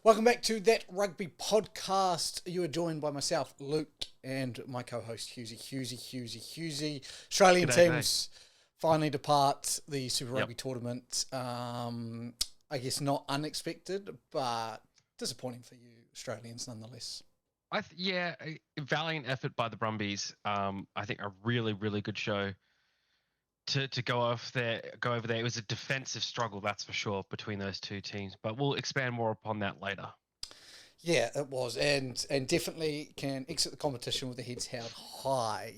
Welcome back to That Rugby Podcast. You are joined by myself, Luke, and my co-host, Hughesy. Australian teams finally depart the Super Rugby tournament. I guess not unexpected, but disappointing for you Australians nonetheless. A valiant effort by the Brumbies. I think a really, really good show to go over there. It was a defensive struggle, that's for sure, between those two teams. But we'll expand more upon that later. Yeah, it was, and definitely can exit the competition with the heads held high.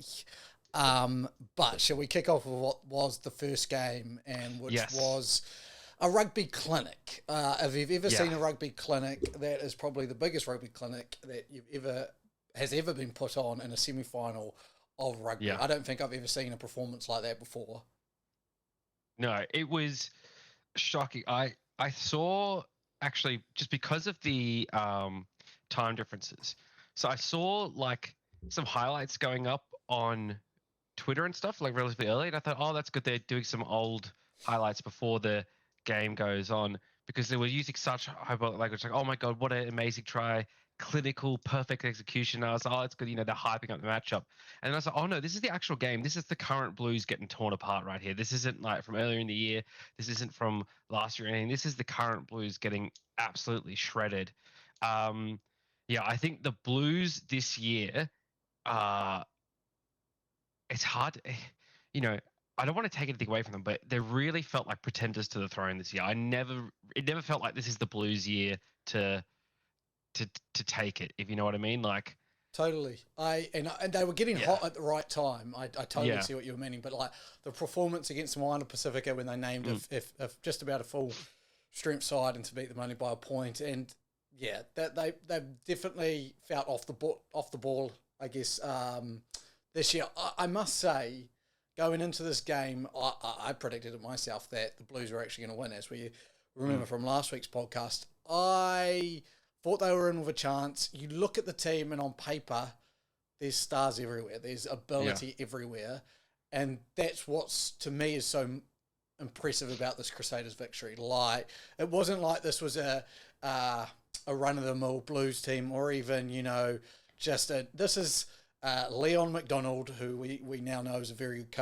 But shall we kick off with what was the first game, and which was a rugby clinic? If you've ever seen a rugby clinic, that is probably the biggest rugby clinic that has ever been put on in a semi-final of rugby. I don't think I've ever seen a performance like that before. No, it was shocking. I saw, actually, just because of the time differences. So I saw like some highlights going up on Twitter and stuff like relatively early, and I thought, oh, that's good. They're doing some old highlights before the game goes on, because they were using such hyperbolic language, like, oh my god, what an amazing try, clinical, perfect execution. I was like, oh, it's good, they're hyping up the matchup. And I was like, oh no, this is the actual game. This is the current Blues getting torn apart right here. This isn't like from earlier in the year. This isn't from last year or anything. This is the current Blues getting absolutely shredded. I think the Blues this year, it's hard, I don't want to take anything away from them, but they really felt like pretenders to the throne this year. It never felt like this is the Blues year to take it, if you know what I mean. Like, totally. And they were getting hot at the right time. I totally see what you were meaning, but like the performance against Moana Pacifica when they named if just about a full strength side and to beat them only by a point, and that they definitely felt off the ball. I guess this year, I must say, going into this game, I predicted it myself that the Blues were actually going to win. As we remember from last week's podcast, I thought they were in with a chance. You look at the team, and on paper, there's stars everywhere. There's ability everywhere. And that's what's, to me, is so impressive about this Crusaders victory. Like, it wasn't like this was a run-of-the-mill Blues team, or even, this is Leon McDonald, who we now know is a very good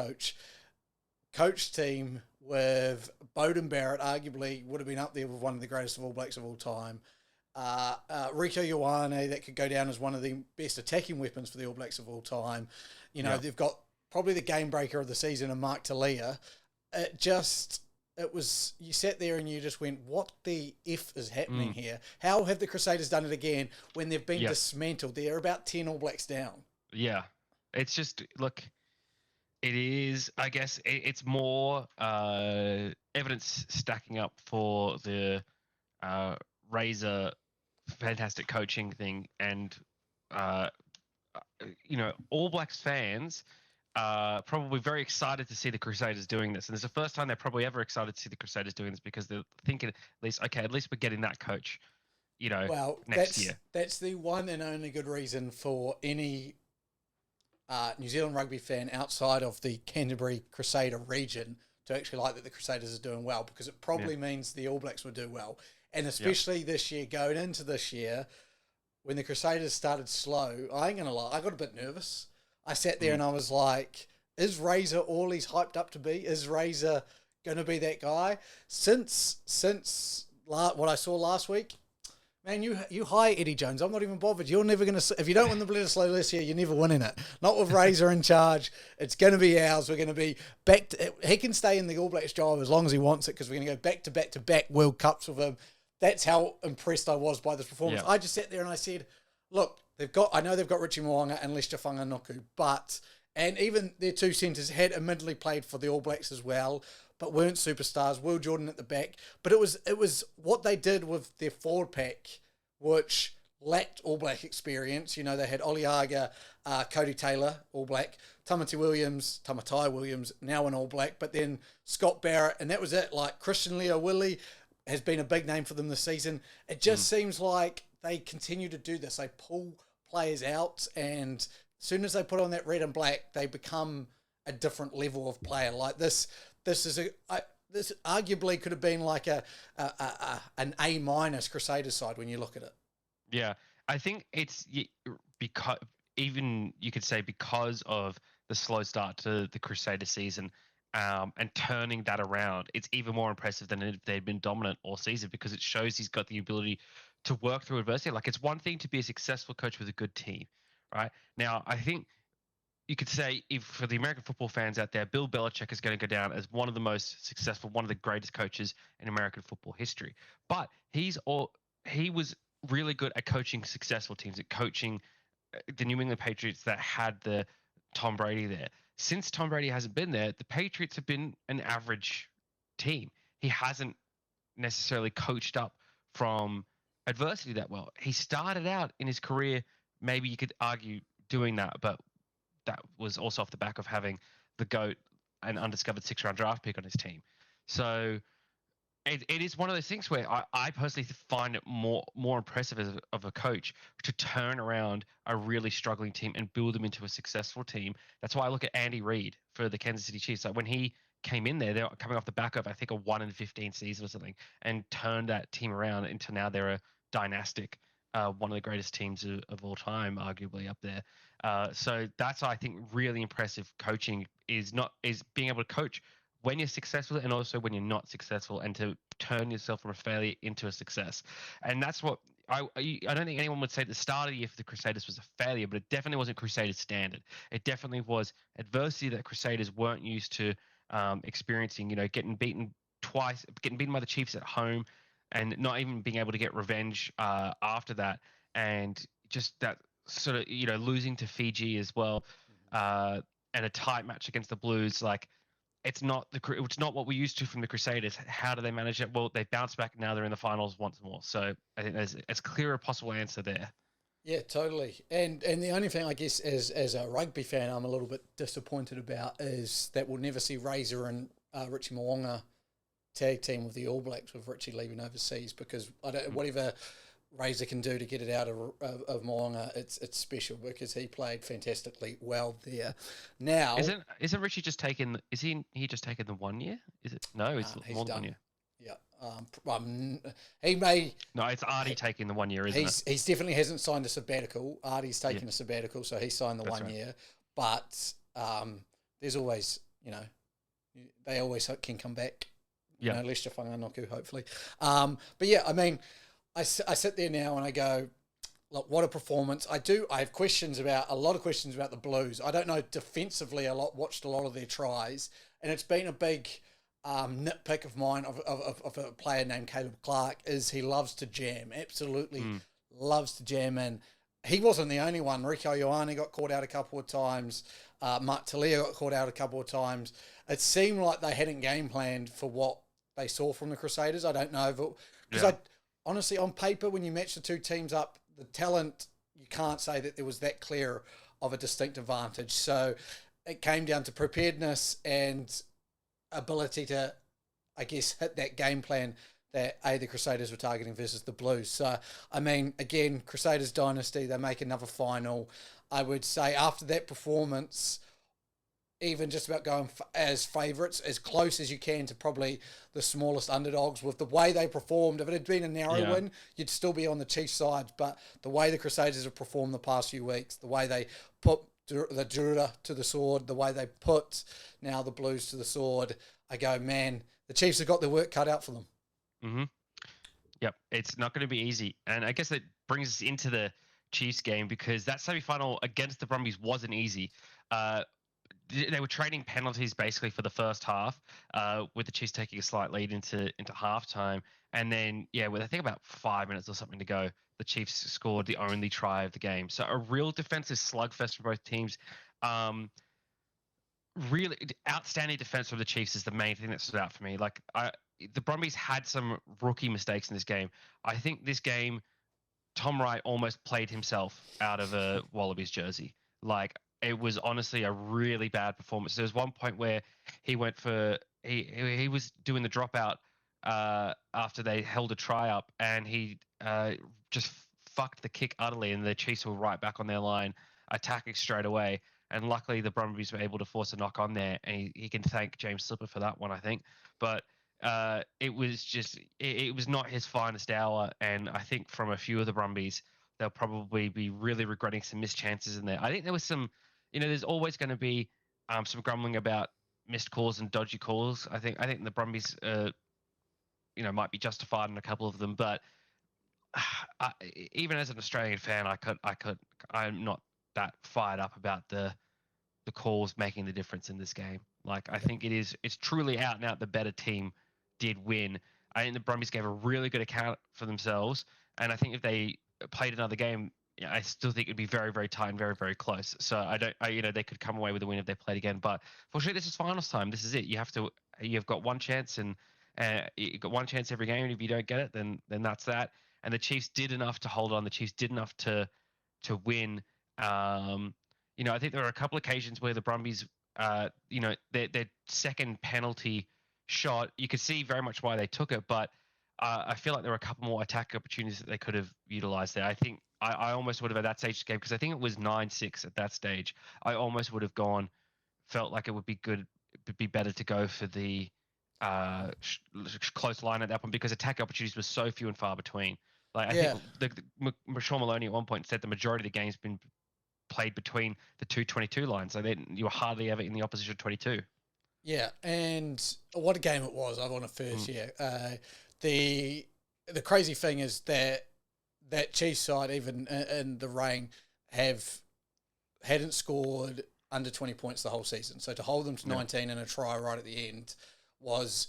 coach team with Beauden Barrett, arguably would have been up there with one of the greatest of All Blacks of all time. Rieko Ioane, that could go down as one of the best attacking weapons for the All Blacks of all time. They've got probably the game breaker of the season, and Mark Talia. You sat there and you just went, what the F is happening here? How have the Crusaders done it again when they've been dismantled? They're about 10 All Blacks down. Yeah. It's just, look, it is, I guess, it's more evidence stacking up for the Razor fantastic coaching thing, and All Blacks fans are probably very excited to see the Crusaders doing this, and it's the first time they're probably ever excited to see the Crusaders doing this, because they're thinking, at least we're getting that coach, next year. That's the one and only good reason for any New Zealand rugby fan outside of the Canterbury Crusader region to actually like that the Crusaders are doing well, because it probably means the All Blacks will do well. And especially this year, going into this year, when the Crusaders started slow, I ain't going to lie, I got a bit nervous. I sat there and I was like, is Razor all he's hyped up to be? Is Razor going to be that guy? Since what I saw last week, man, you hire Eddie Jones. I'm not even bothered. You're never going to... If you don't win the Bledisloe this year, you're never winning it. Not with Razor in charge. It's going to be ours. We're going to be back to... He can stay in the All Blacks job as long as he wants it, because we're going to go back-to-back World Cups with him. That's how impressed I was by this performance. I just sat there and I said, look, I know they've got Richie Mo'unga and Lester Whanganoko, and even their two centres had admittedly played for the All Blacks as well, but weren't superstars. Will Jordan at the back. But it was what they did with their forward pack, which lacked All Black experience. They had Oliaga, Cody Taylor, All Black, Tamatai Williams, now an All Black, but then Scott Barrett, and that was it. Like, Christian Leo Willie has been a big name for them this season. It just seems like they continue to do this. They pull players out, and as soon as they put on that red and black, they become a different level of player. Like this is this arguably could have been like an A minus Crusaders side when you look at it. Yeah, I think it's because even you could say because of the slow start to the Crusader season, and turning that around, it's even more impressive than if they'd been dominant all season because it shows he's got the ability to work through adversity. Like it's one thing to be a successful coach with a good team, right? Now, I think you could say if for the American football fans out there, Bill Belichick is going to go down as one of the most successful, one of the greatest coaches in American football history. But he was really good at coaching successful teams, at coaching the New England Patriots that had the Tom Brady there. Since Tom Brady hasn't been there, the Patriots have been an average team. He hasn't necessarily coached up from adversity that well. He started out in his career, maybe you could argue doing that, but that was also off the back of having the GOAT, an undiscovered 6th-round draft pick on his team. So it is one of those things where I personally find it more impressive of a coach to turn around a really struggling team and build them into a successful team. That's why I look at Andy Reid for the Kansas City Chiefs. Like when he came in there, they're coming off the back of I think a 1-15 season or something, and turned that team around into now they're a dynastic, one of the greatest teams of all time, arguably up there. So that's I think really impressive coaching is being able to coach when you're successful and also when you're not successful, and to turn yourself from a failure into a success. And that's what I don't think anyone would say at the start of the year for the Crusaders was a failure, but it definitely wasn't Crusaders standard. It definitely was adversity that Crusaders weren't used to experiencing. You know, getting beaten twice, getting beaten by the Chiefs at home, and not even being able to get revenge after that, and just that sort of losing to Fiji as well, and a tight match against the Blues. Like it's not what we're used to from the Crusaders. How do they manage it? Well, they bounced back. Now they're in the finals once more. So I think there's as clear a possible answer there. Yeah, totally. And the only thing I guess as a rugby fan I'm a little bit disappointed about is that we'll never see Razor and Richie Mo'unga tag team with the All Blacks with Richie leaving overseas, because I don't whatever Razor can do to get it out of Mo'unga, it's special because he played fantastically well there. Now isn't Richie just taken? Is he just taken the 1 year? Is it no? It's more than 1 year. Yeah. He may. No, it's Artie taking the 1 year, isn't it? He's definitely hasn't signed a sabbatical. Artie's taking a sabbatical, so he signed the That's 1 year. But there's always, they always can come back. Lest you're whanganoku, hopefully. But yeah, I mean, I sit there now and I go, look, what a performance. I have a lot of questions about the Blues. I don't know defensively watched a lot of their tries, and it's been a big nitpick of mine of a player named Caleb Clark is he loves to jam, absolutely loves to jam, and he wasn't the only one. Rieko Ioane got caught out a couple of times. Mark Talia got caught out a couple of times. It seemed like they hadn't game planned for what they saw from the Crusaders. I don't know, because honestly, on paper, when you match the two teams up, the talent, you can't say that there was that clear of a distinct advantage. So it came down to preparedness and ability to, I guess, hit that game plan that the Crusaders were targeting versus the Blues. So, I mean, again, Crusaders dynasty, they make another final. I would say after that performance, even just about going as favourites, as close as you can to probably the smallest underdogs with the way they performed. If it had been a narrow win, you'd still be on the Chiefs' side. But the way the Crusaders have performed the past few weeks, the way they put the Jura to the sword, the way they put now the Blues to the sword, I go, man, the Chiefs have got their work cut out for them. Mm-hmm. Yep, it's not going to be easy. And I guess that brings us into the Chiefs game, because that semi-final against the Brumbies wasn't easy. They were trading penalties basically for the first half, with the Chiefs taking a slight lead into halftime. And then, with I think about 5 minutes or something to go, the Chiefs scored the only try of the game. So a real defensive slugfest from both teams. Really outstanding defense from the Chiefs is the main thing that stood out for me. Like the Brumbies had some rookie mistakes in this game. I think this game, Tom Wright almost played himself out of a Wallabies jersey. Like, it was honestly a really bad performance. There was one point where he went for he was doing the dropout after they held a try up, and he just fucked the kick utterly, and the Chiefs were right back on their line, attacking straight away. And luckily, the Brumbies were able to force a knock on there, and he can thank James Slipper for that one, I think. But it was just it was not his finest hour, and I think from a few of the Brumbies, they'll probably be really regretting some missed chances in there. I think there was some, there's always going to be some grumbling about missed calls and dodgy calls. I think the Brumbies, might be justified in a couple of them, but I, even as an Australian fan, I'm not that fired up about the calls making the difference in this game. Like I think it's truly out and out the better team did win. I think the Brumbies gave a really good account for themselves, and I think if they played another game, I still think it'd be very, very tight and very, very close. So they could come away with a win if they played again. But for sure, this is finals time. This is it. You've got one chance, and you've got one chance every game. And if you don't get it, then that's that. And the Chiefs did enough to hold on. The Chiefs did enough to win. I think there were a couple of occasions where the Brumbies, their second penalty shot, you could see very much why they took it, but I feel like there were a couple more attack opportunities that they could have utilized there. I think I almost would have at that stage of the game, because I think it was 9-6 at that stage. I almost would have felt like it would be good, it'd be better to go for the close line at that point, because attack opportunities were so few and far between. Like I think Sean Maloney at one point said the majority of the game's been played between the 2-22 lines, so then you were hardly ever in the opposition 22. Yeah, and what a game it was. I want to first, the crazy thing is that Chiefs side, even in the rain, hadn't scored under 20 points the whole season. So to hold them to 19 and a try right at the end was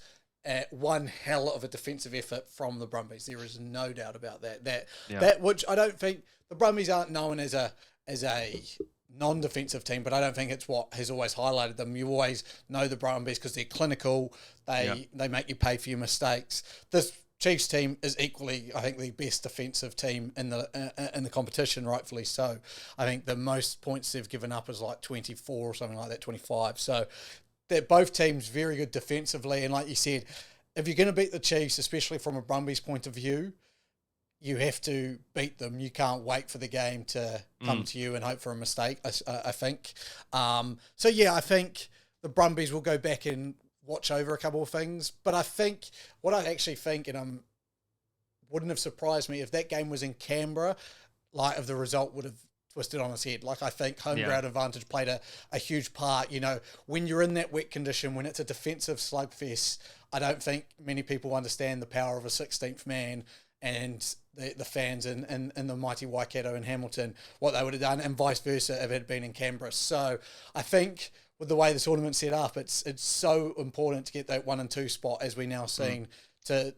one hell of a defensive effort from the Brumbies. There is no doubt about that. That which I don't think the Brumbies aren't known as a non-defensive team, but I don't think it's what has always highlighted them. You always know the Brumbies because they're clinical. They make you pay for your mistakes. This Chiefs team is equally, I think, the best defensive team in the competition, rightfully so. I think the most points they've given up is like 24 or something like that, 25. So they're both teams very good defensively, and like you said, if you're going to beat the Chiefs, especially from a Brumbies point of view, you have to beat them. You can't wait for the game to come to you and hope for a mistake, I think. I think the Brumbies will go back and watch over a couple of things. But I think, what I actually think, and wouldn't have surprised me if that game was in Canberra, like if the result would have twisted on its head. Like I think home ground advantage played a huge part. When you're in that wet condition, when it's a defensive slugfest, I don't think many people understand the power of a 16th man and the fans in the mighty Waikato and Hamilton, what they would have done, and vice versa if it had been in Canberra. So I think with the way the tournament's set up, it's so important to get that 1 and 2 spot, as we now seen, to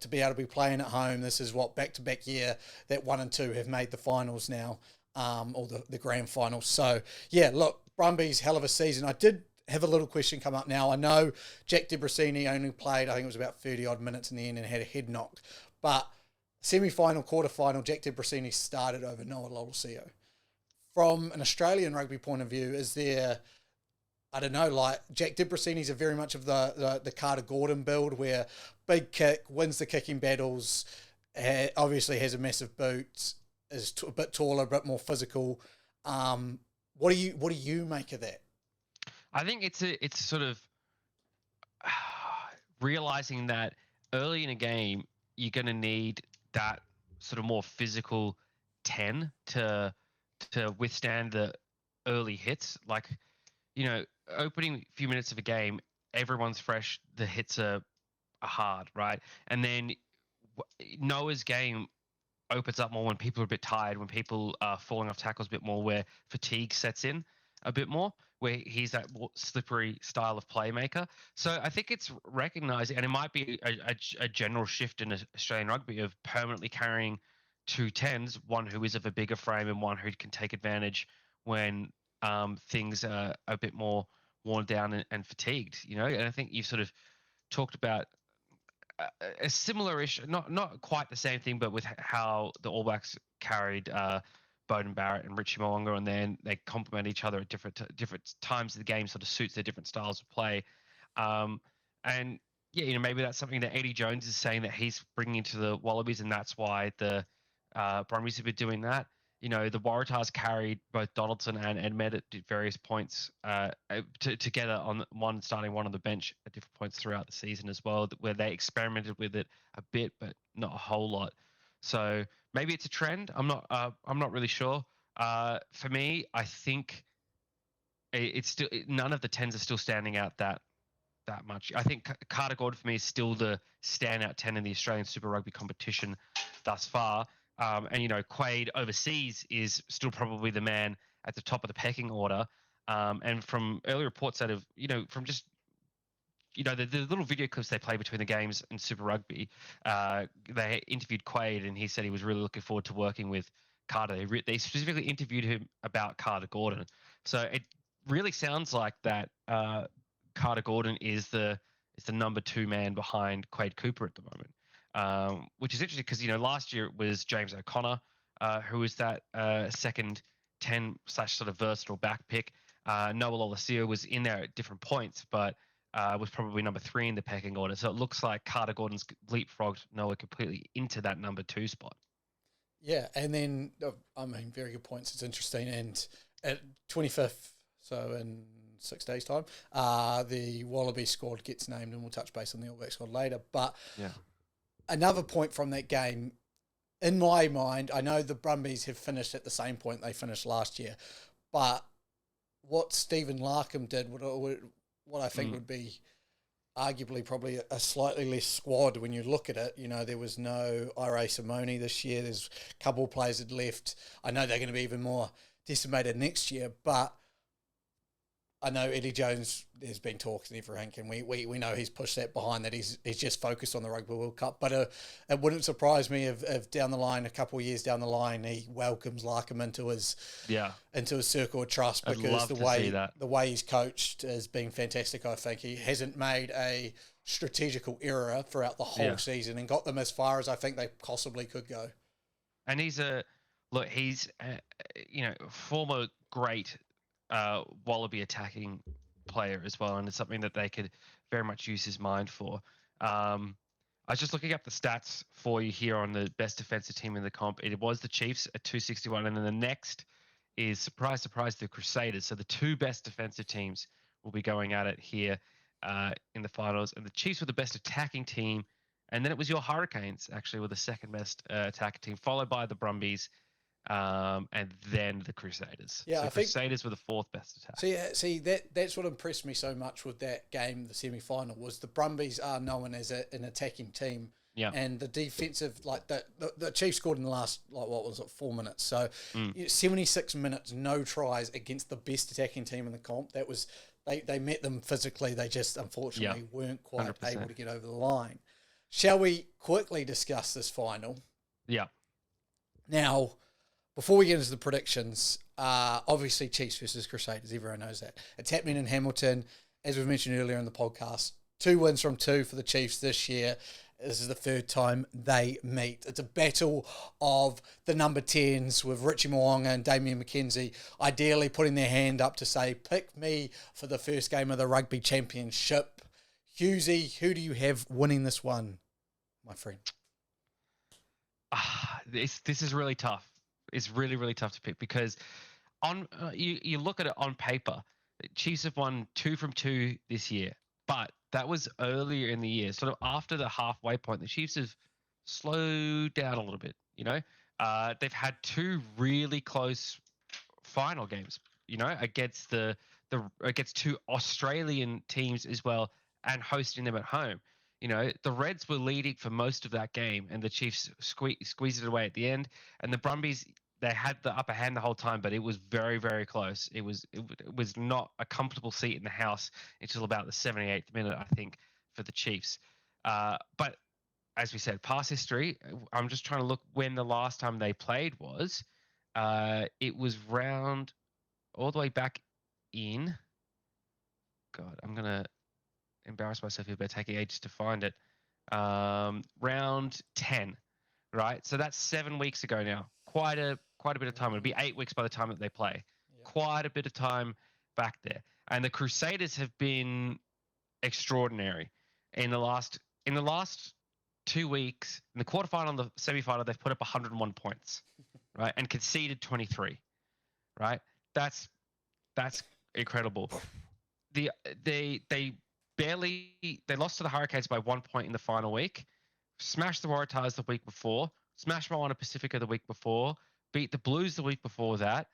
be able to be playing at home. This is what back-to-back year that 1 and 2 have made the finals now, or the grand finals. So look, Brumbies, hell of a season. I did have a little question come up now. I know Jack DeBrasini only played, I think it was about 30 odd minutes in the end and had a head knock, but semi-final, quarter-final, Jack DeBrasini started over Noah Lolosio. From an Australian rugby point of view, is there, I don't know, like Jack DeBrasini's a very much of the Carter Gordon build, where big kick, wins the kicking battles, obviously has a massive boot, is a bit taller, a bit more physical. What do you make of that? I think it's sort of realizing that early in a game you're going to need that sort of more physical 10 to withstand the early hits. Like, opening few minutes of a game, everyone's fresh, the hits are hard, right? And then Noah's game opens up more when people are a bit tired, when people are falling off tackles a bit more, where fatigue sets in a bit more, where he's that slippery style of playmaker. So I think it's recognizing, and it might be a general shift in Australian rugby of permanently carrying 2 10s, one who is of a bigger frame and one who can take advantage when things are a bit more worn down and fatigued, And I think you've sort of talked about a similar-ish, not quite the same thing, but with how the All Blacks carried Beauden Barrett and Richie Mo'unga, and then they complement each other at different times of the game, sort of suits their different styles of play. And maybe that's something that Eddie Jones is saying that he's bringing into the Wallabies, and that's why the Brumbies have been doing that. the Waratahs carried both Donaldson and Edmed at various points together on one starting, one on the bench at different points throughout the season as well, where they experimented with it a bit, but not a whole lot. So maybe it's a trend. I'm not really sure. For me, I think it's still none of the 10s are still standing out that much. I think Carter Gordon for me is still the standout 10 in the Australian Super Rugby competition thus far. And Quaid overseas is still probably the man at the top of the pecking order. And from early reports out of from just the little video clips they play between the games in Super Rugby, they interviewed Quaid and he said he was really looking forward to working with Carter. They specifically interviewed him about Carter Gordon. So it really sounds like that Carter Gordon is the number 2 man behind Quade Cooper at the moment, which is interesting because last year it was James O'Connor who was that second 10 / sort of versatile back pick. Noah Lolesio was in there at different points, but was probably number 3 in the pecking order. So it looks like Carter Gordon's leapfrogged Noah completely into that number 2 spot. Yeah, and then very good points. It's interesting, and at 25th, so in 6 days' time, the Wallaby squad gets named, and we'll touch base on the All Black squad later. But another point from that game, in my mind, I know the Brumbies have finished at the same point they finished last year, but what Stephen Larkham did, what I think would be arguably probably a slightly less squad when you look at it. There was no Ira Simone this year. There's a couple of players that left. I know they're going to be even more decimated next year, but I know Eddie Jones, there's been talks and everything, and we know he's pushed that behind that he's just focused on the Rugby World Cup. But it wouldn't surprise me if down the line, a couple of years down the line, he welcomes Larkham into his circle of trust, because the way he's coached has been fantastic. I think he hasn't made a strategical error throughout the whole season and got them as far as I think they possibly could go. And he's former great Wallaby attacking player as well, and it's something that they could very much use his mind for. I was just looking up the stats for you here on the best defensive team in the comp. It was the Chiefs at 261, and then the next is, surprise, surprise, the Crusaders. So the 2 best defensive teams will be going at it here in the finals, and the Chiefs were the best attacking team, and then it was your Hurricanes actually were the second best attacking team, followed by the Brumbies, and then the Crusaders. Yeah, so I think Crusaders were the 4th best attack. See that's what impressed me so much with that game, the semi-final, was the Brumbies are known as an attacking team. Yeah. And the defensive, the Chiefs scored in the last 4 minutes. So 76 minutes, no tries against the best attacking team in the comp. That was they met them physically. They just unfortunately weren't quite 100%. Able to get over the line. Shall we quickly discuss this final? Yeah. Now, before we get into the predictions, obviously Chiefs versus Crusaders, everyone knows that. It's happening in Hamilton, as we've mentioned earlier in the podcast. 2 wins from 2 for the Chiefs this year. This is the 3rd time they meet. It's a battle of the number 10s with Richie Mo'unga and Damien McKenzie ideally putting their hand up to say, pick me for the first game of the Rugby Championship. Hughesy, who do you have winning this one, my friend? This is really tough. It's really, really tough to pick because on you look at it on paper, Chiefs have won 2 from 2 this year, but that was earlier in the year. Sort of after the halfway point, the Chiefs have slowed down a little bit. They've had 2 really close final games. Against against 2 Australian teams as well, and hosting them at home. The Reds were leading for most of that game, and the Chiefs squeezed it away at the end. And the Brumbies, they had the upper hand the whole time, but it was very, very close. It was not a comfortable seat in the house until about the 78th minute, I think, for the Chiefs. But as we said, past history, I'm just trying to look when the last time they played was. It was round all the way back in. God, I'm going to embarrass myself here by taking ages to find it. Round 10, right? So that's 7 weeks ago now. Quite a bit of time. It'll be 8 weeks by the time that they play. Yeah. Quite a bit of time back there. And the Crusaders have been extraordinary in the last 2 weeks, in the quarterfinal and the semi-final, they've put up 101 points, right? And conceded 23, right? That's incredible. They lost to the Hurricanes by 1 point in the final week, smashed the Waratahs the week before, smashed Moana Pacifica the week before, beat the Blues the week before that,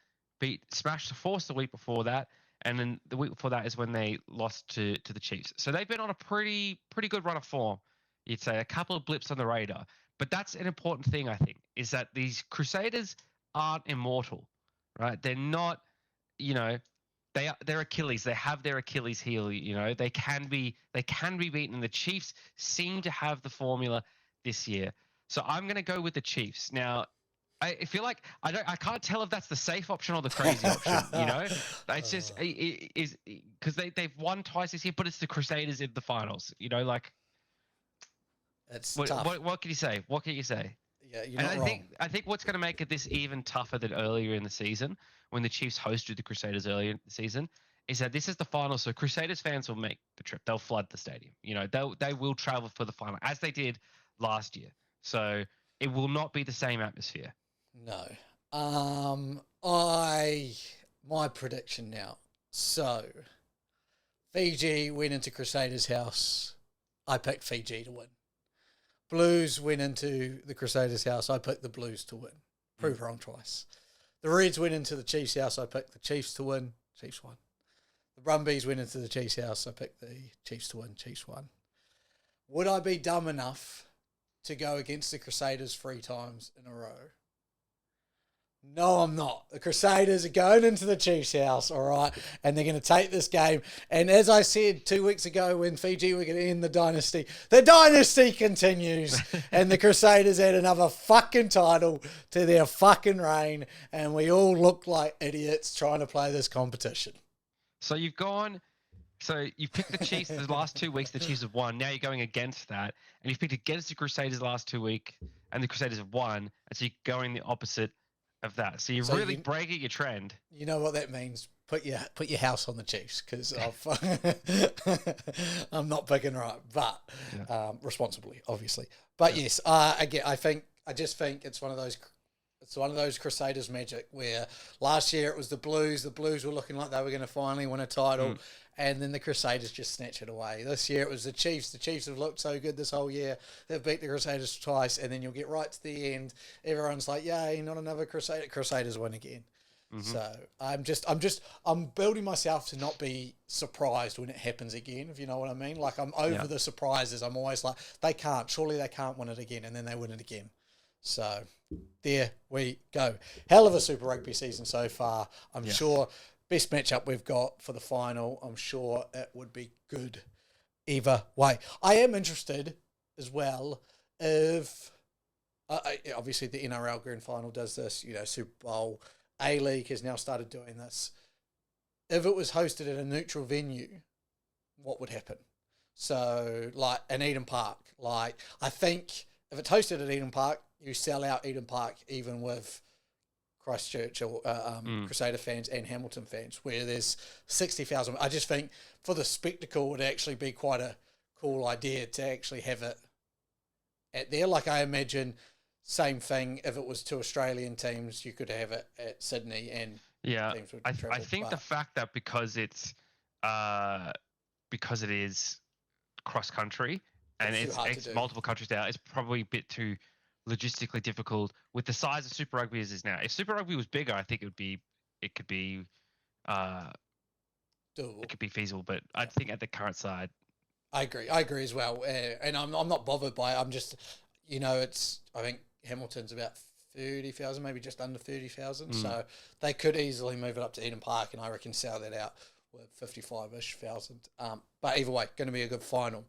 smashed the Force the week before that, and then the week before that is when they lost to the Chiefs. So they've been on a pretty good run of form, you'd say. A couple of blips on the radar. But that's an important thing, I think, is that these Crusaders aren't immortal, right? They're not, they're Achilles. They have their Achilles heel, They can be beaten. And the Chiefs seem to have the formula this year. So I'm going to go with the Chiefs. Now, I feel like I can't tell if that's the safe option or the crazy option. It's just is because they've won twice this year, but it's the Crusaders in the finals. It's tough. What can you say? What can you say? Yeah, you're not wrong. I think what's going to make it this even tougher than earlier in the season, when the Chiefs hosted the Crusaders earlier in the season, is that this is the final. So Crusaders fans will make the trip. They'll flood the stadium. They will travel for the final, as they did last year. So it will not be the same atmosphere. No. My prediction now. So Fiji went into Crusaders' house. I picked Fiji to win. Blues went into the Crusaders' house. I picked the Blues to win. Proved wrong twice. The Reds went into the Chiefs' house. I picked the Chiefs to win. Chiefs won. The Brumbies went into the Chiefs' house. I picked the Chiefs to win. Chiefs won. Would I be dumb enough to go against the Crusaders 3 times in a row? No, I'm not. The Crusaders are going into the Chiefs' house, all right, and they're going to take this game. And as I said 2 weeks ago when Fiji were going to end the dynasty continues, and the Crusaders add another fucking title to their fucking reign, and we all look like idiots trying to play this competition. So you've picked the Chiefs the last 2 weeks. The Chiefs have won. Now you're going against that, and you've picked against the Crusaders the last 2 weeks, and the Crusaders have won. And so you're going the opposite of that. So you're really breaking your trend. You know what that means? Put your house on the Chiefs, because I'm not picking right, but responsibly, obviously. But yes, again, I just think it's one of those Crusaders magic where last year it was the Blues. The Blues were looking like they were going to finally win a title, and then the Crusaders just snatch it away. This year it was the Chiefs. The Chiefs have looked so good this whole year. They've beat the Crusaders twice, and then you'll get right to the end. Everyone's like, yay, not another Crusader. Crusaders win again. Mm-hmm. So I'm building myself to not be surprised when it happens again, if you know what I mean. Like, I'm over the surprises. I'm always like, surely they can't win it again, and then they win it again. So there we go. Hell of a Super Rugby season so far. I'm sure best matchup we've got for the final. I'm sure it would be good either way. I am interested as well if obviously the NRL Grand Final does this, Super Bowl. A-League has now started doing this. If it was hosted at a neutral venue, what would happen? So, like, in Eden Park. Like, I think if it's hosted at Eden Park, you sell out Eden Park even with Christchurch or Crusader fans and Hamilton fans, where there's 60,000. I just think for the spectacle, it would actually be quite a cool idea to actually have it at there. Like, I imagine same thing if it was 2 Australian teams, you could have it at Sydney and teams would travel. I think the fact that because it is cross country and it's multiple countries now, it's probably a bit too logistically difficult with the size of Super Rugby as is now. If Super Rugby was bigger, I think it could be doable. It could be feasible, but I think at the current side, I agree as well. And I'm not bothered by it. I'm just, I think Hamilton's about 30,000, maybe just under 30,000. So they could easily move it up to Eden Park, and I reckon sell that out with 55-ish thousand. But either way, going to be a good final.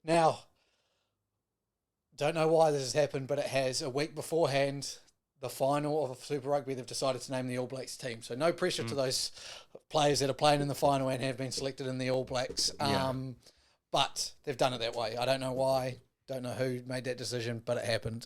Now, don't know why this has happened, but it has. A week beforehand, the final of Super Rugby, they've decided to name the All Blacks team. So no pressure to those players that are playing in the final and have been selected in the All Blacks. But they've done it that way. I don't know why. Don't know who made that decision, but it happened.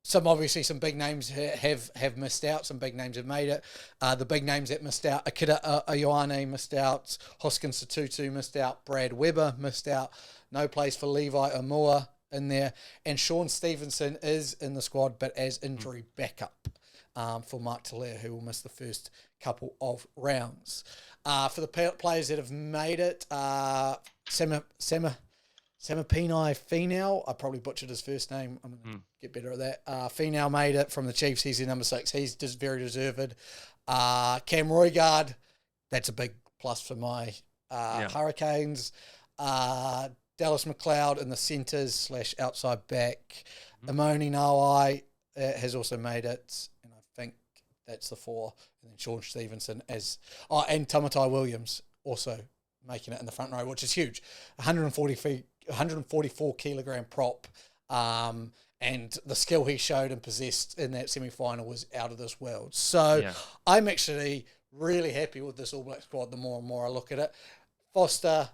Some big names have missed out. Some big names have made it. The big names that missed out, Akira Ioane missed out. Hoskins Satutu missed out. Brad Weber missed out. No place for Levi Amua in there. And Sean Stevenson is in the squad, but as injury backup for Mark Taylor, who will miss the first couple of rounds. For the players that have made it, Samapinai Finau, I probably butchered his first name. I'm going to get better at that. Finau made it from the Chiefs. He's the number 6. He's just very deserved. Cam Roigard, that's a big plus for my Hurricanes. Dallas McLeod in the centres / outside back. Imoni Nawai has also made it, and I think that's the 4. And then Sean Stevenson and Tamatai Williams also making it in the front row, which is huge. 144 kilogram prop, and the skill he showed and possessed in that semi-final was out of this world. So I'm actually really happy with this All Black squad the more and more I look at it. Foster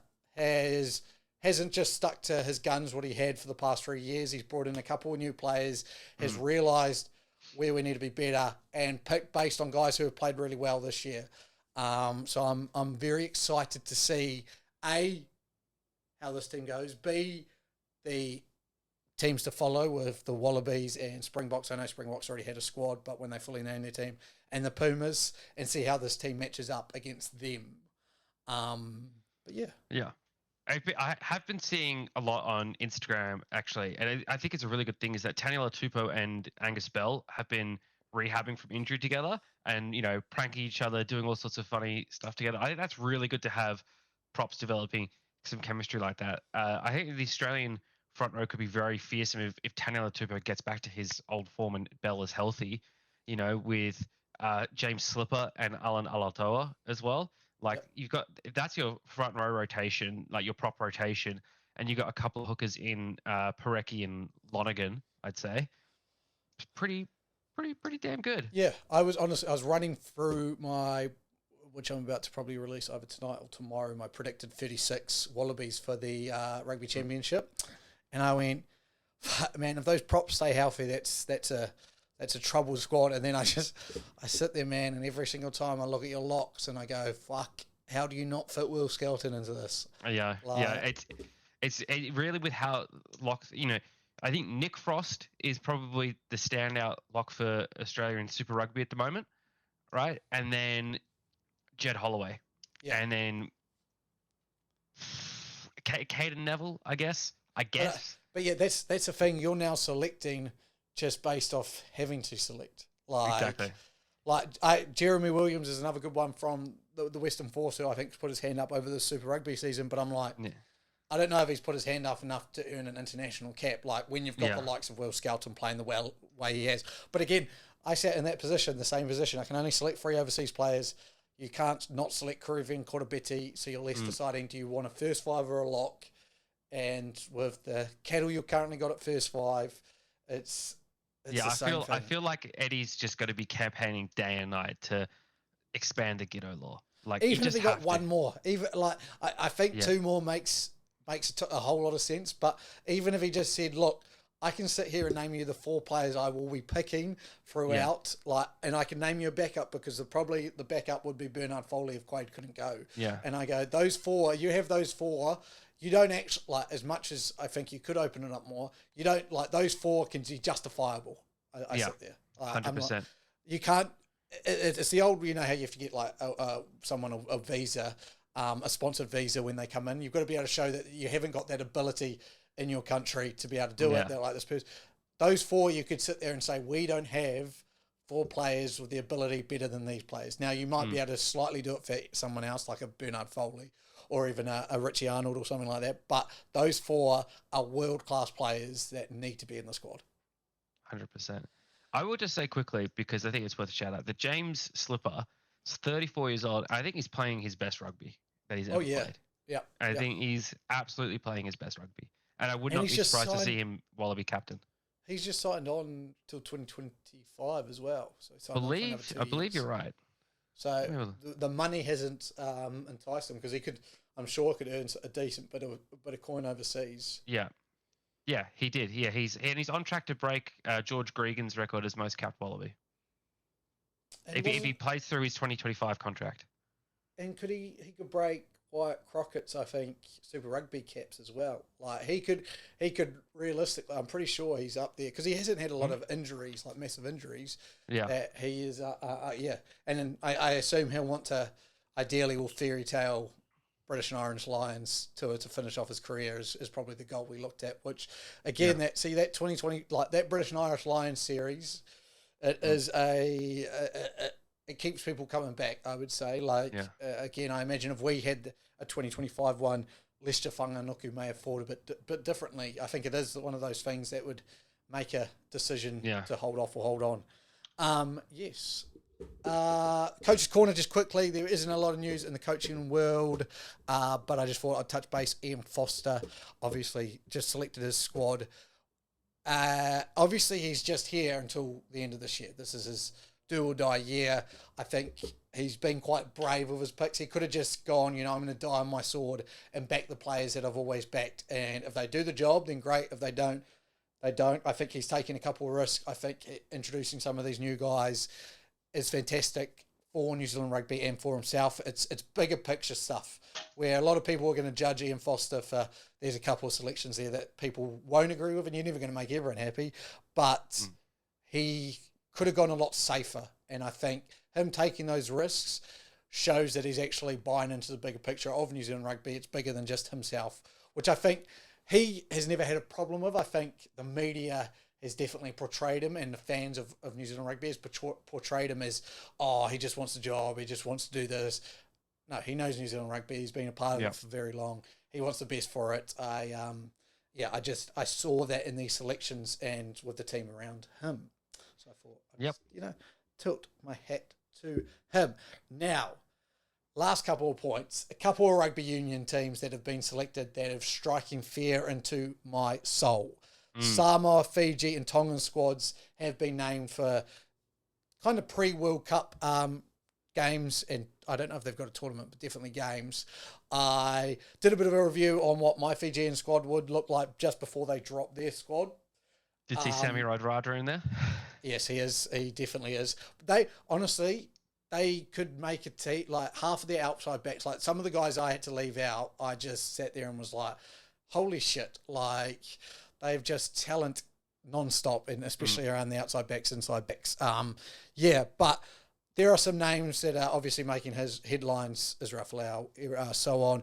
hasn't just stuck to his guns, what he had for the past 3 years. He's brought in a couple of new players, has realised where we need to be better, and picked based on guys who have played really well this year. So I'm very excited to see A, how this team goes, B, the teams to follow with the Wallabies and Springboks. I know Springboks already had a squad, but when they fully name their team, and the Pumas, and see how this team matches up against them. But yeah. I have been seeing a lot on Instagram, actually, and I think it's a really good thing is that Taniela Tupou and Angus Bell have been rehabbing from injury together and, pranking each other, doing all sorts of funny stuff together. I think that's really good to have props developing some chemistry like that. I think the Australian front row could be very fearsome if Taniela Tupou gets back to his old form and Bell is healthy, with James Slipper and Alan Alatoa as well. You've got, if that's your front row rotation, like your prop rotation, and you got a couple of hookers in Parecki and Lonergan, I'd say, it's pretty damn good. Yeah, I was running through which I'm about to probably release either tonight or tomorrow, my predicted 36 Wallabies for the Rugby Championship, and I went, man, if those props stay healthy, that's a troubled squad. And then I sit there, man, and every single time I look at your locks and I go, fuck, how do you not fit Will Skelton into this? Yeah, it's really with how locks, I think Nick Frost is probably the standout lock for Australia in Super Rugby at the moment, right? And then Jed Holloway. Yeah. And then Caden Neville, I guess. But yeah, that's the thing. You're now selecting just based off having to select. Exactly. Jeremy Williams is another good one from the Western Force, who I think put his hand up over the Super Rugby season, but I'm like, I don't know if he's put his hand up enough to earn an international cap, like when you've got the likes of Will Skelton playing the way he has. But again, I sat in that position, the same position. I can only select 3 overseas players. You can't not select Kuruvi and Korobeti, so you're less deciding, do you want a first 5 or a lock? And with the cattle you've currently got at first 5, it's I feel like Eddie's just got to be campaigning day and night to expand the Ghetto law. Even if he got one more, I think 2 more makes a whole lot of sense. But even if he just said, look, I can sit here and name you the 4 players I will be picking throughout, and I can name you a backup, because probably the backup would be Bernard Foley if Quade couldn't go. Yeah. And I go, those 4, you have those 4. You don't actually, as much as I think you could open it up more, you don't, those 4 can be justifiable. I sit there. 100%. You can't, it's the old, how you have to get someone a visa, a sponsored visa when they come in. You've got to be able to show that you haven't got that ability in your country to be able to do it. They're like this person. Those 4, you could sit there and say, we don't have 4 players with the ability better than these players. Now, you might be able to slightly do it for someone else, like a Bernard Foley, or even a Richie Arnold or something like that. But those 4 are world-class players that need to be in the squad. 100%. I will just say quickly, because I think it's worth a shout-out, that James Slipper is 34 years old. I think he's playing his best rugby that he's ever played. Yeah. I think he's absolutely playing his best rugby. And I would not be surprised to see him Wallaby captain. He's just signed on till 2025 as well. So I believe you're right. So the money hasn't enticed him, because I'm sure could earn a decent bit of coin overseas. Yeah, Yeah, he did. Yeah, he's on track to break George Gregan's record as most capped Wallaby. And If he plays through his 2025 contract. And he could break Wyatt Crockett's, I think, Super Rugby caps as well. Like he could realistically, I'm pretty sure he's up there because he hasn't had a lot of injuries, like massive injuries. Yeah, that he is. Yeah, and then I assume he'll want to, ideally, will fairy tale British and Orange Lions to finish off his career is probably the goal we looked at. Which again, that 2020, like that British and Irish Lions series, it is it keeps people coming back, I would say. Like, again, I imagine if we had a 2025 one, Lester Whanganuku may have thought a bit differently. I think it is one of those things that would make a decision to hold off or hold on. Yes. Coach's Corner, just quickly, there isn't a lot of news in the coaching world, but I just thought I'd touch base. Ian Foster, obviously, just selected his squad. Obviously, he's just here until the end of this year. This is his do or die year. I think he's been quite brave with his picks. He could have just gone, I'm going to die on my sword and back the players that I've always backed. And if they do the job, then great. If they don't, they don't. I think he's taken a couple of risks. I think introducing some of these new guys is fantastic for New Zealand rugby and for himself. It's bigger picture stuff where a lot of people are going to judge Ian Foster for there's a couple of selections there that people won't agree with and you're never going to make everyone happy. But he could have gone a lot safer. And I think him taking those risks shows that he's actually buying into the bigger picture of New Zealand rugby. It's bigger than just himself, which I think he has never had a problem with. I think the media has definitely portrayed him and the fans of New Zealand rugby has portrayed him as, he just wants the job. He just wants to do this. No, he knows New Zealand rugby. He's been a part of it for very long. He wants the best for it. I saw that in these selections and with the team around him. So I thought, tilt my hat to him. Now, last couple of points. A couple of rugby union teams that have been selected that have striking fear into my soul. Samoa, Fiji and Tongan squads have been named for kind of pre-World Cup games, and I don't know if they've got a tournament, but definitely games. I did a bit of a review on what my Fijian squad would look like just before they dropped their squad. Did you see Sammy Radradra in there? Yes, he is. He definitely is. They could make a team, like half of their outside backs, like some of the guys I had to leave out, I just sat there and was like, holy shit, like they've just talent non-stop, and especially around the outside backs, inside backs. But there are some names that are obviously making his headlines, Israel Folau, so on.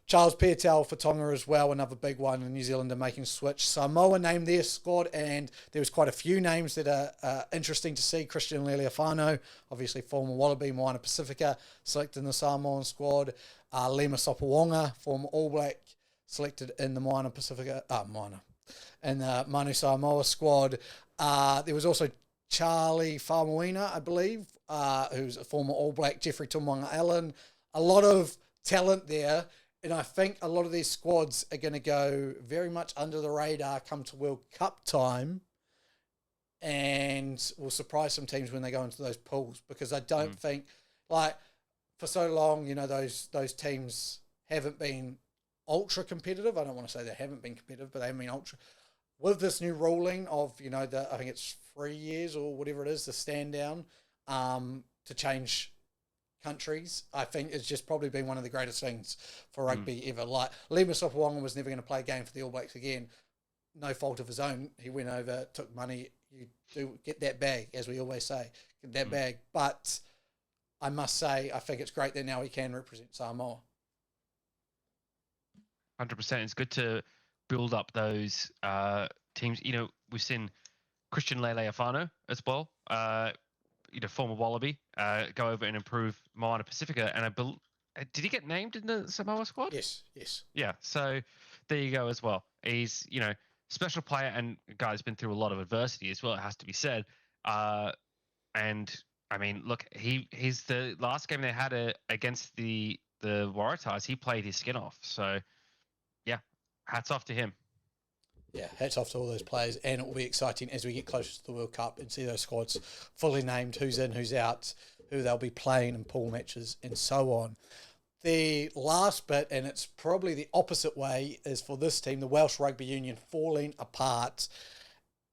Charles Piatel for Tonga as well, another big one. In New Zealand are making switch. Samoa named their squad, and there was quite a few names that are interesting to see. Christian Lealiafano, obviously former Wallaby, Moana Pacifica, selected in the Samoan squad. Lima Sopawonga, former All Black, selected in the Moana Pacifica, and the Manu Samoa squad. There was also Charlie Faumuina, I believe, who's a former All Black, Jeffrey Tumonga Allen. A lot of talent there. And I think a lot of these squads are going to go very much under the radar come to World Cup time and will surprise some teams when they go into those pools, because I don't think, like, for so long, those teams haven't been ultra competitive. I don't want to say they haven't been competitive, but they haven't been ultra. With this new ruling of, I think it's 3 years or whatever it is, the stand down to change countries, I think it's just probably been one of the greatest things for rugby ever. Like, Lima Sopawonga was never going to play a game for the All Blacks again. No fault of his own. He went over, took money. You do get that bag, as we always say. Get that bag. But I must say, I think it's great that now he can represent Samoa. 100%. It's good to build up those teams. We've seen Christian Lealiafano as well. Former Wallaby, go over and improve Moana Pacifica. And did he get named in the Samoa squad? Yes. Yeah, so there you go as well. He's, special player and a guy that's been through a lot of adversity as well, it has to be said. And, I mean, look, he's the last game they had against the Waratahs, he played his skin off. So, yeah, hats off to him. Yeah, hats off to all those players, and it will be exciting as we get closer to the World Cup and see those squads fully named, who's in, who's out, who they'll be playing in pool matches, and so on. the last bit, and it's probably the opposite way, is for this team, the Welsh Rugby Union, falling apart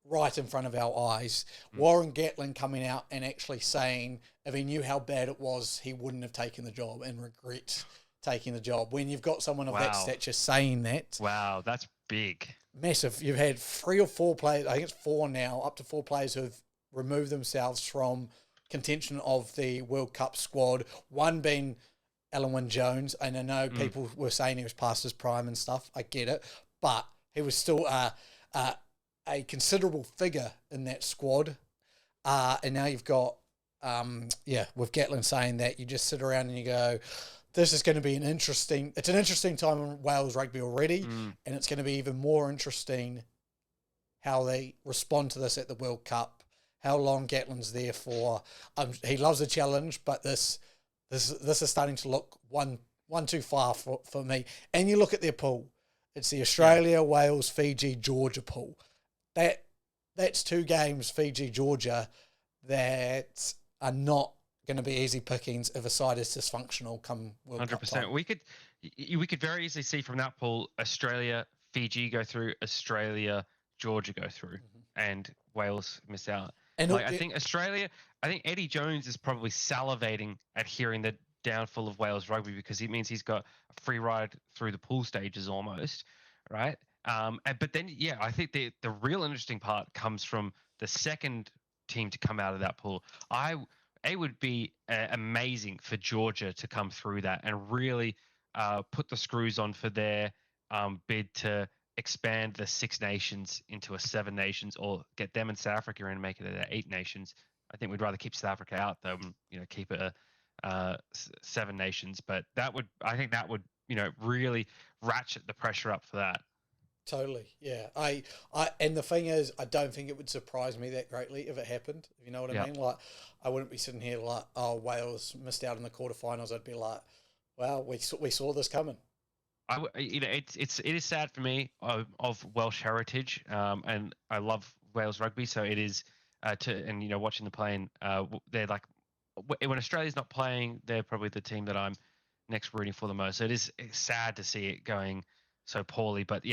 right in front of our eyes. Warren Gatland coming out and actually saying if he knew how bad it was, he wouldn't have taken the job and regret taking the job. When you've got someone of that stature saying that. Wow, that's big. Massive. You've had 3 or 4 players, I think it's 4 now, up to 4 players who've removed themselves from contention of the World Cup squad, one being Alan Wynne-Jones, and I know people were saying he was past his prime and stuff. I get it, but he was still a considerable figure in that squad. And now you've got, with Gatland saying that, you just sit around and you go, this is going to be it's an interesting time in Wales rugby already, and it's going to be even more interesting how they respond to this at the World Cup, how long Gatland's there for. He loves the challenge, but this is starting to look one too far for me. And you look at their pool. It's the Australia, Wales, Fiji, Georgia pool. That's 2 games, Fiji, Georgia, that are not going to be easy pickings if a side is dysfunctional come World 100%. Cup time. We could very easily see from that pool Australia, Fiji go through, Australia, Georgia go through, and Wales miss out. And I think Eddie Jones is probably salivating at hearing the downfall of Wales rugby because it means he's got a free ride through the pool stages almost, right? But then, I think the real interesting part comes from the second team to come out of that pool. It would be amazing for Georgia to come through that and really put the screws on for their bid to expand the 6 nations into a 7 nations, or get them and South Africa in and make it an 8 nations. I think we'd rather keep South Africa out than keep it a 7 nations. But I think that would really ratchet the pressure up for that. Totally, yeah. I and the thing is, I don't think it would surprise me that greatly if it happened. If you know what I mean? Like, I wouldn't be sitting here like, oh, Wales missed out in the quarterfinals. I'd be like, well, we saw this coming. It is sad for me of Welsh heritage, and I love Wales rugby. So it is watching the playing. They're like, when Australia's not playing, they're probably the team that I'm next rooting for the most. So it's sad to see it going so poorly, but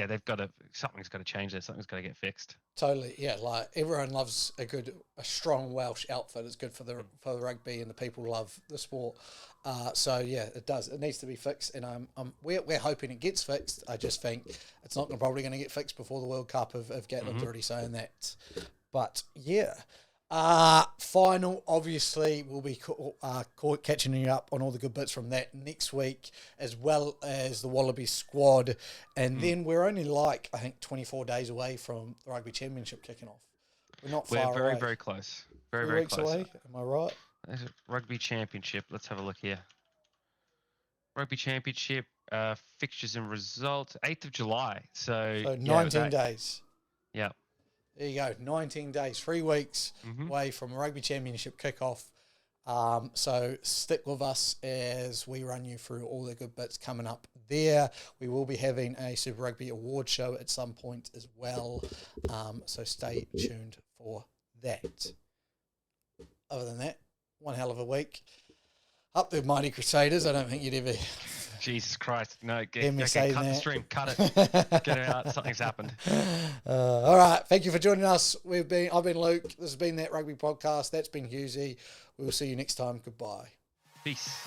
something's got to change there. Something's got to get fixed. Totally, yeah. Like, everyone loves a strong Welsh outfit. It's good for the rugby, and the people love the sport. So yeah, it does. It needs to be fixed, and we're hoping it gets fixed. I just think it's not probably going to get fixed before the World Cup. If Gatland's already saying that, but yeah. Final, obviously, we'll be catching you up on all the good bits from that next week, as well as the Wallaby squad. And then we're only I think 24 days away from the Rugby Championship kicking off. We're not far away. We're very, very close. Very, 3 very weeks close. away, am I right? Rugby Championship. Let's have a look here. Rugby Championship fixtures and results, 8th of July. So 19 days. Yeah. There you go, 19 days, 3 weeks away from Rugby Championship kickoff. So stick with us as we run you through all the good bits coming up there. We will be having a Super Rugby award show at some point as well. So stay tuned for that. Other than that, one hell of a week. Up the mighty Crusaders. I don't think you'd ever... Jesus Christ. No, cut the stream. Cut it. Get it out. Something's happened. All right. Thank you for joining us. I've been Luke. This has been That Rugby Podcast. That's been Husey. We will see you next time. Goodbye. Peace.